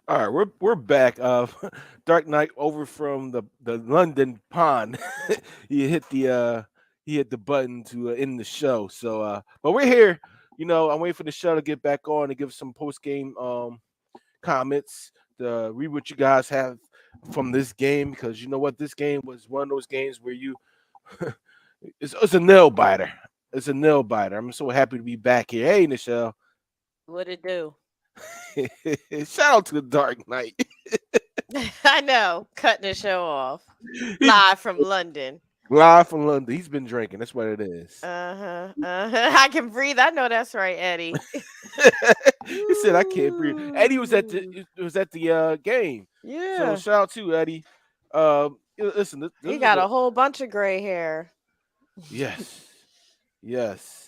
All right, we're back. Dark Knight over from the London pond. he hit the he hit the button to end the show. So, but we're here. I'm waiting for the show to get back on and give some post game comments to read what you guys have from this game because you know what, this game was one of those games where you it's a nail biter. It's a nail biter. I'm so happy to be back here. Hey, Nichelle. What it do? Shout out to the Dark Knight. I know, cutting the show off He's live from London. live from London. He's been drinking. That's what it is. Uh-huh. Uh-huh. I can breathe. I know that's right, Eddie. He said, "I can't breathe." Eddie was at Ooh. the game. So Yeah. shout out to Eddie. Listen, He this was got a a whole bunch of gray hair. yes, yes.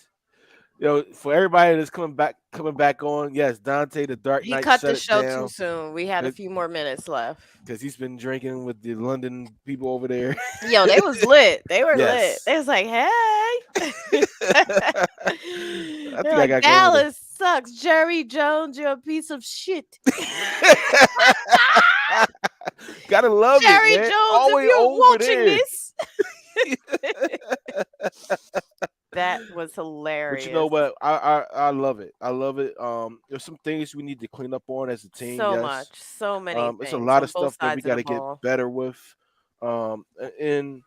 For everybody that's coming back on, yes, Dante the Dark He Knight cut shut the it show too down soon. We had a few more minutes left. because he's been drinking with the London people over there. Yo, they was lit. They were lit. Yes. They was like, hey. I They're think I like, gotta go over Dallas sucks. Jerry Jones, you're a piece of shit. there. Gotta love it, Jerry man. Jones, if Always you're over watching there. this. That was But you know hilarious. what? I love it. I love it. There's some things we need to clean up on as a team. So Yes. much. So many It's a things lot on of both stuff that we sides of got the to get ball. better with. And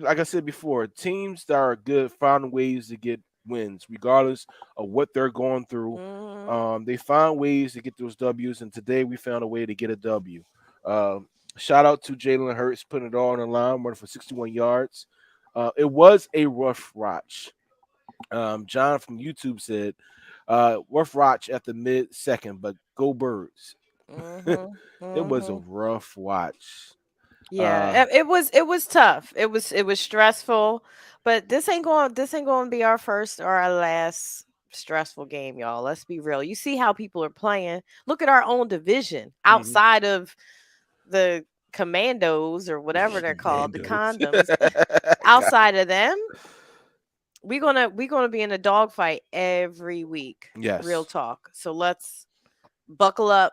like I said before, teams that are good find ways to get wins, regardless of what they're going through. Hmm. They find ways to get those W's, and today we found a way to get a W. Um, Shout out to Jalen Hurts putting it all on the line, running for 61 yards. It was a rough watch. John from YouTube said, rough watch at the mid second, but go birds. Hmm. It was a Hmm. rough watch. Uh, Yeah, it was tough. It was stressful, but this ain't going to be our first or our last stressful game, y'all. Let's be real. You see how people are playing. Look at our own division mhm. outside of the commandos or whatever they're called, the Commandos. condoms. Outside of them, we're gonna be in a dogfight every week. Real Yes. talk. So let's buckle up,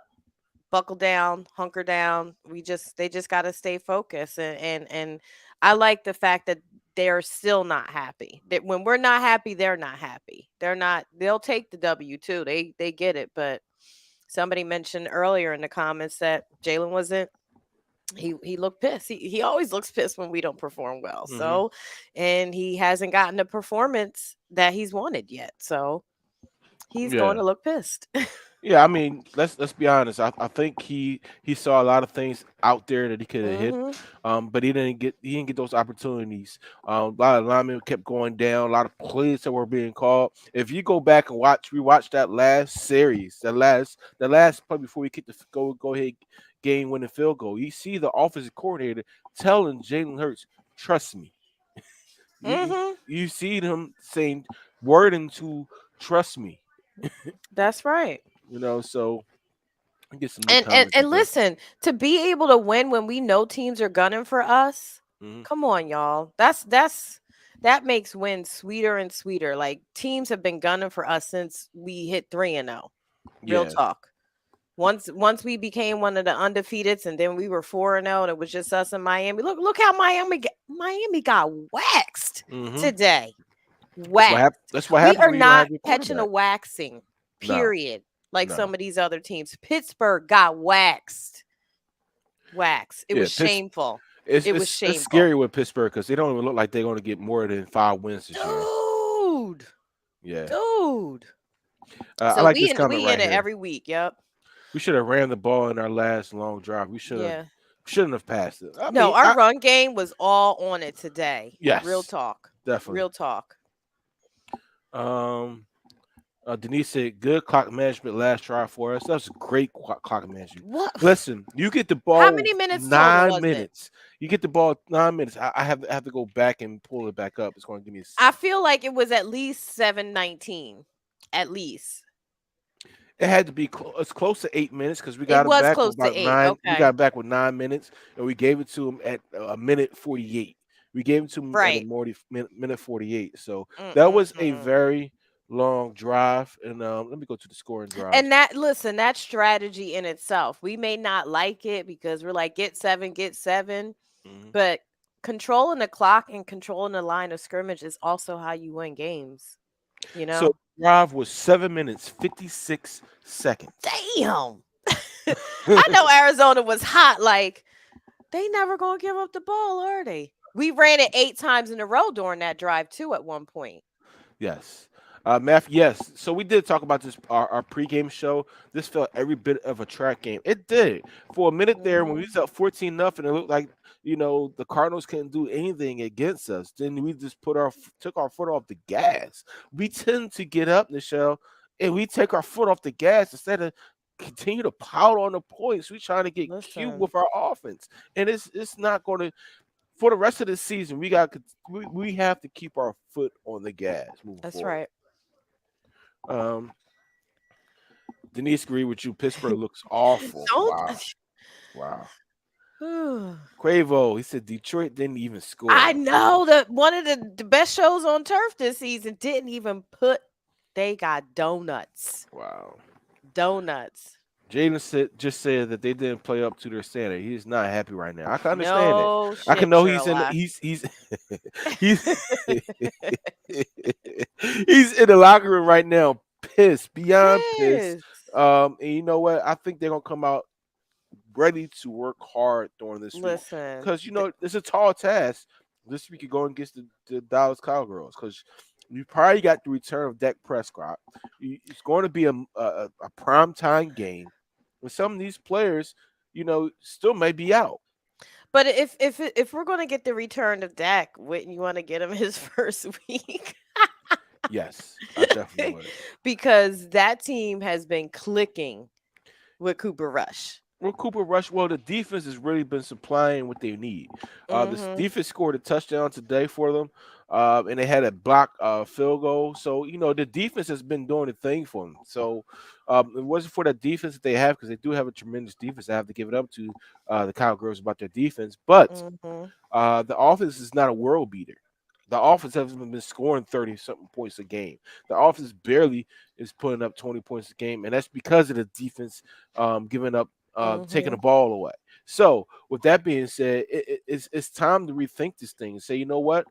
buckle down, hunker down. They just got to stay focused, and I like the fact that they're still not happy. That when we're not happy, they're not happy. They'll take the W too. They get it, but somebody mentioned earlier in the comments that Jalen wasn't he looked pissed. He always looks pissed when we don't perform well. Hmm. So, and he hasn't gotten the performance that he's wanted yet. So, he's going Yeah. to look pissed. Yeah, I mean, let's be honest. I think he saw a lot of things out there that he could have hit, Mhm. but he didn't get those opportunities. A lot of linemen kept going down. A lot of plays that were being called. If you go back and rewatch that last series, the last play before we kicked the go ahead game winning field goal, you see the offensive coordinator telling Jalen Hurts, "Trust me." You Mhm. you see him saying wording to trust me. That's right. So I get some new And comments and up listen, to be able to win when we know teams are gunning for us, there. come on, y'all. That makes wins sweeter and sweeter. Like teams have been gunning for us since we hit 3-0. Real Yes. talk. Once we became one of the undefeateds, and then we were 4-0, and it was just us and Miami. Look how Miami got waxed Hmm. today. That's what happened. Waxed. That's what We happens are when you don't have not your catching a quarterback. waxing. No, Period. Like no. some of these other teams. Pittsburgh got waxed. Waxed. It Yeah, was shameful. it's It was it's it's shameful. scary with Pittsburgh because they don't even look like they're going to get more than 5 wins this year. Dude. Yeah, Dude. I So like we this in comment we in right it here. every week. Yep. We should have ran the ball in our last long drive. We Yeah. shouldn't have passed it. I No, mean, our run game was all on it today. Real yes, talk. definitely. Real talk. Um, Denise said, "Good clock management last try for us." That's great clock management. What? Listen, you get the How ball many minutes total nine was it? minutes. You get the ball 9 minutes. I have to go back and pull it back up. It's going to give me. I feel like it was at least 7:19. At least. It had to be it's close to 8 minutes because we It got him was back with close to about 8. nine. We got Okay. him back with 9 minutes, and we gave it to him at a minute 48. We gave it to him at a Right. minute 48. So that was a Mm-mm-mm. very long drive. And let me go to the scoring drives. And that listen, that strategy in itself, we may not like it because we're like get seven, Mhm. but controlling the clock and controlling the line of scrimmage is also how you win games, you So know? drive was 7 minutes 56 seconds. Damn. I know Arizona was hot, like they never gonna give up the ball, are they? We ran it 8 times in a row during that drive too at one point. Yes. Matthew, yes. So we did talk about this our pregame show. This felt every bit of a track game. It did. For a minute there, when we Mhm. was up 14-0, it looked like the Cardinals couldn't do anything against us. Then we just took our foot off the gas. We tend to get up, Nichelle, and we take our foot off the gas instead of continue to pout on the points. We trying to get cute Listen, with our offense, and it's not going to for the rest of the season, we have to keep our foot on the gas moving that's forward. right. Um, Denise, agree with you. Pittsburgh looks awful. Don't Wow, wow. I Quavo, he said Detroit didn't even score. know that one of the best shows on turf this season didn't even put they got donuts. Wow. Donuts. Jaden just said that they didn't play up to their standard. He's not happy right now. I can understand it. No I can shit, know he's in. Sherlock. He's he's he's in the locker room right now, pissed, beyond pissed. Piss. And you know what? I think they're gonna come out ready to work hard during this week Listen, because it's a tall task this week going against the Dallas Cowgirls because you probably got the return of Dak Prescott. It's going to be a prime time game, and some of these players, still may be out. but if we're gonna get the return of Dak, wouldn't you want to get him his first week? Yes, I definitely would. Because that team has been clicking with Cooper Rush. Well, Cooper Rush. Well, the defense has really been supplying what they need. This Hmm. defense scored a touchdown today for them, and they had a block field goal. So the defense has been doing the thing for them. So it wasn't for the defense that they have because they do have a tremendous defense. I have to give it up to the Cowgirls about their defense, but Hmm. the offense is not a world beater. The offense hasn't been scoring 30 something points a game. The offense barely is putting up 20 points a game, and that's because of the defense giving up, taking the Hmm. ball away. So, with that being said, it's time to rethink this thing and say, you know what?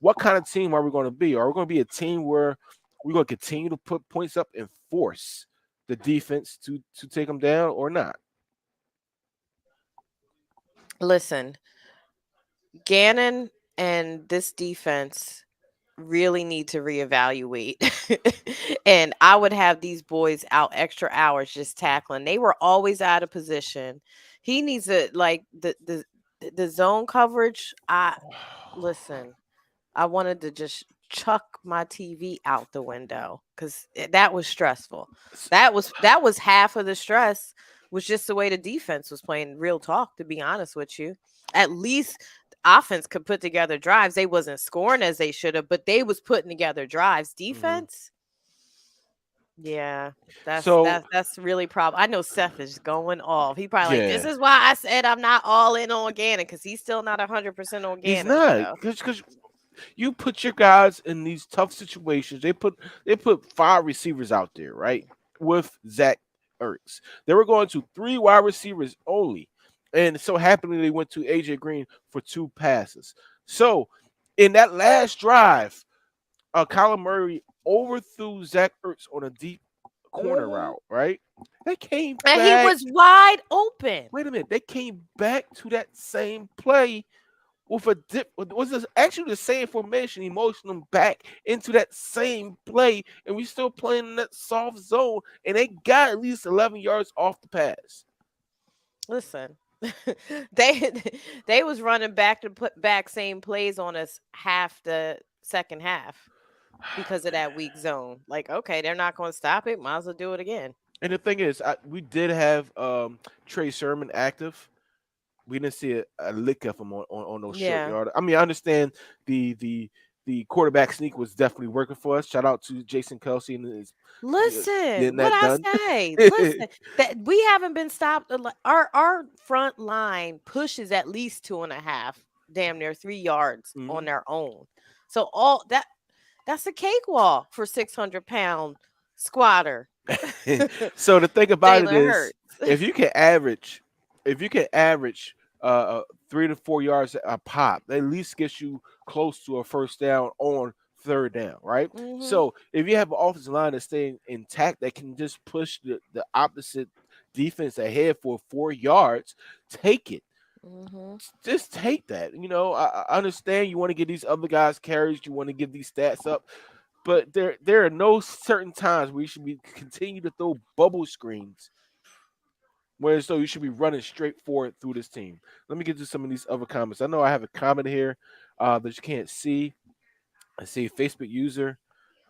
What kind of team are we going to be? Are we going to be a team where we're going to continue to put points up and force the defense to take them down or not? Listen, Gannon and this defense really need to reevaluate. And I would have these boys out extra hours just tackling. They were always out of position. He needs to like the zone coverage. I listen. I wanted to just chuck my TV out the window because that was stressful. That was half of the stress was just the way the defense was playing. Real talk, to be honest with you, at least the offense could put together drives. They wasn't scoring as they should have, but they was putting together drives. Mhm. Defense, yeah, that's So, that's that's really problem. I know Seth is going off. He probably like this yeah, is why I said I'm not all in on Gannon because he's still not 100% on he's Gannon. not So because you put your guys in these tough situations. They put five receivers out there, right? With Zach Ertz. They were going to three wide receivers only. And so happily they went to AJ Green for two passes. So in that last drive, Kyler Murray overthrew Zach Ertz on a deep corner mhm. route, right? They came And he back. was wide open. Wait a minute. They came back to that same play with a dip was this actually the same formation. He motioned them back into that same play, and we still playing in that soft zone, and they got at least 11 yards off the pass. Listen, they they was running back to put back same plays on us half the second half because of that weak zone. Like, okay, they're not going to stop it. Might as well do it again. And the thing is, we did have Trey Sermon active. We didn't see a lick of him on those short Yeah. yard. I mean, I understand the quarterback sneak was definitely working for us. Shout out to Jason Kelsey and his getting Listen, what that I done. say. Listen, that we haven't been stopped. Our front line pushes at least 2.5, damn near 3 yards on Mhm. their own. So all that That's a cakewalk for 600-pound squatter. So the thing about it Jalen is, Hurts. if you can average, if you can average 3 to 4 yards a pop, that at least gets you close to a first down on third down, right? Mhm. So if you have an offensive line that's staying intact, that can just push the opposite defense ahead for 4 yards, take it. Mhm. Just take that. I understand you want to give these other guys carries, you want to give these stats up, but there are no certain times where you should be continue to throw bubble screens. Whereas though you should be running straight forward through this team. Let me get to some of these other comments. I know I have a comment here that you can't see. I see a Facebook user.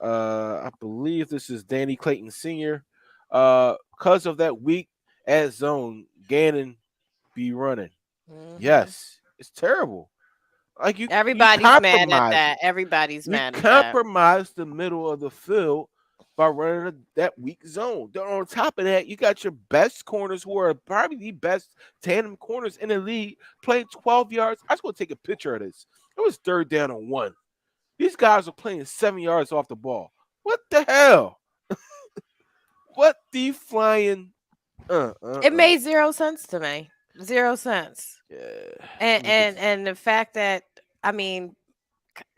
I believe this is Danny Clayton Sr. Because of that weak at zone, Gannon be running. Mhm. Yes, it's terrible. Like you Everybody's mad at compromise it. that. Everybody's You mad at that. compromise the middle of the field by running that weak zone. Then on top of that, you got your best corners who are probably the best tandem corners in the league playing 12 yards. I just want to take a picture of this. It was third down and 1. These guys are playing 7 yards off the ball. What the hell? What the flying? Uh, uh, It uh. made zero sense to me. 0 cents. Yeah. And Let me get. and and the fact that, I mean,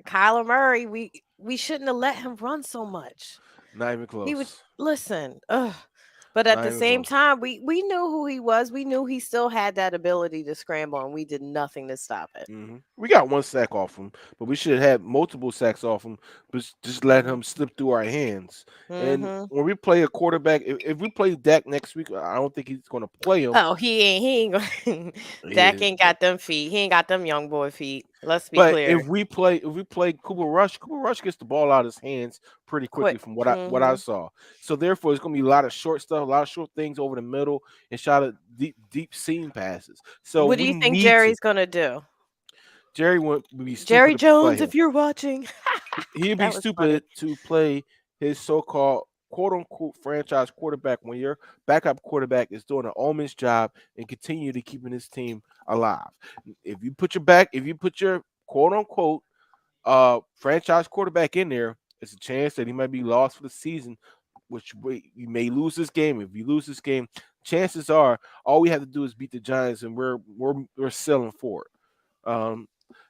Kyler Murray, we shouldn't have let him run so much. Not even He would close. listen. Ugh. But at Not the even same close. time, we knew who he was. We knew he still had that ability to scramble, and we did nothing to stop it. We got one sack off him, but we should have had multiple sacks off him, but just let him slip through our hands. And Mm-hmm. when we play a quarterback, if we play Dak next week, I don't think he's going to play him. Oh, he ain't going. Dak Yeah, ain't got them feet. He ain't got them young boy feet. Let's be but clear. if we play Cooper Rush gets the ball out of his hands pretty quickly Quick. from what I Mm-hmm. saw. So therefore, it's going to be a lot of short stuff, a lot of short things over the middle, and shot at deep seam passes. So What do we you think need to. Jerry's gonna do? Jerry would be stupid Jerry to play Jones, him. if you're watching. He'd be That was funny. stupid to play his so-called quote unquote franchise quarterback when your backup quarterback is doing an almost job and continue to keeping his team alive. If you put your quote unquote franchise quarterback in there, it's a chance that he might be lost for the season, which you may lose this game. If you lose this game, chances are all we have to do is beat the Giants and we're selling for it.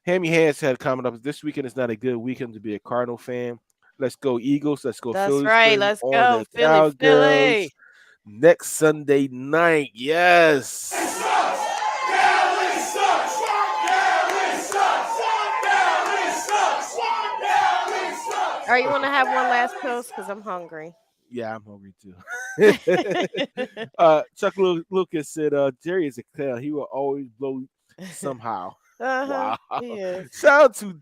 Hammy Hands had a comment up. This weekend is not a good weekend to be a Cardinal fan. Let's go Eagles. Let's go That's Phillies. right. Bring Let's on go. the Philly, Cowgirls Philly. next Sunday night. Yes. All right, you want to have one last toast? Because I'm hungry. Yeah, I'm hungry too. Chuck Lucas said, Jerry is a clown. He will always blow somehow. Uh-huh. Wow. He is. Shout out to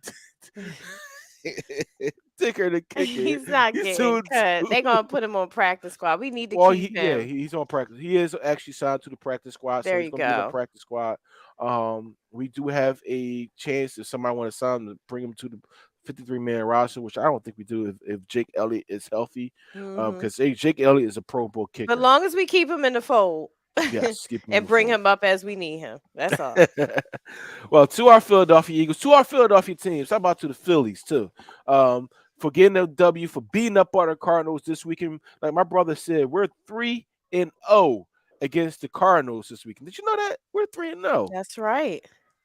Ticker the Kicker. He's not He's getting too. cut. They gonna put him on practice squad. We need to Well, keep him. he's on practice. He is actually signed to the practice squad, so There he's you going to be in the go. practice squad. We do have a chance if somebody want to sign him to bring him to the 53-man roster, which I don't think we do if Jake Elliott is healthy, Hmm. because Jake Elliott is a Pro Bowl But kicker. long as we keep him in the fold Yes, keep him in and the bring fold. him up as we need him. That's all. Well, to our Philadelphia Eagles, to our Philadelphia teams, how about to the Phillies too? For getting a W, for beating up on the Cardinals this weekend. Like my brother said, we're 3-0 against the Cardinals this weekend. Did you know that? We're 3-0. That's right.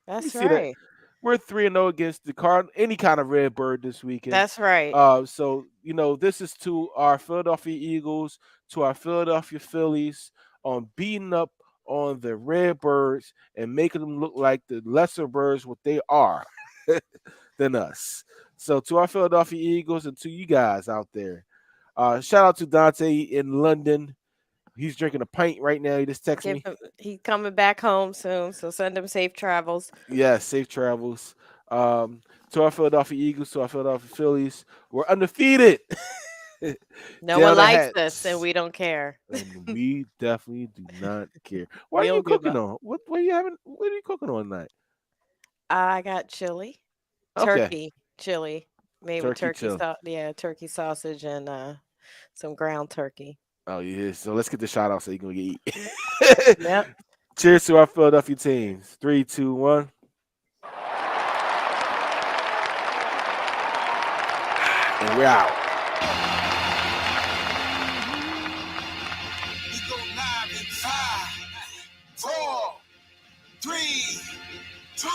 Let me That's see that. right. We're 3-0 against the any kind of red bird this weekend. That's right. So this is to our Philadelphia Eagles, to our Philadelphia Phillies on beating up on the red birds and making them look like the lesser birds what they are than us. So to our Philadelphia Eagles and to you guys out there, shout out to Dante in London. He's drinking a pint right now. He just texted Give me. him. He's coming back home soon, so send him safe travels. Yeah, safe travels. To our Philadelphia Eagles, to our Philadelphia Phillies, we're undefeated. No one Down the likes us, and hats. we don't care. And we definitely do not care. What We are you don't give cooking up. on? What are you having? What are you cooking on tonight? I got chili, Okay. turkey chili made with Turkey turkey chill. sauce. Yeah, turkey sausage and some ground turkey. Oh yeah. So let's get the shout out so you can eat. Yep. Cheers to our Philadelphia teams. 3, 2, 1. And we're out. We go live in 5, 4, 3, 2.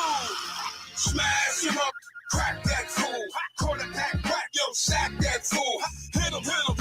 Smash him up, crack that fool. Quarterback crack, yo, sack that fool. Hit him,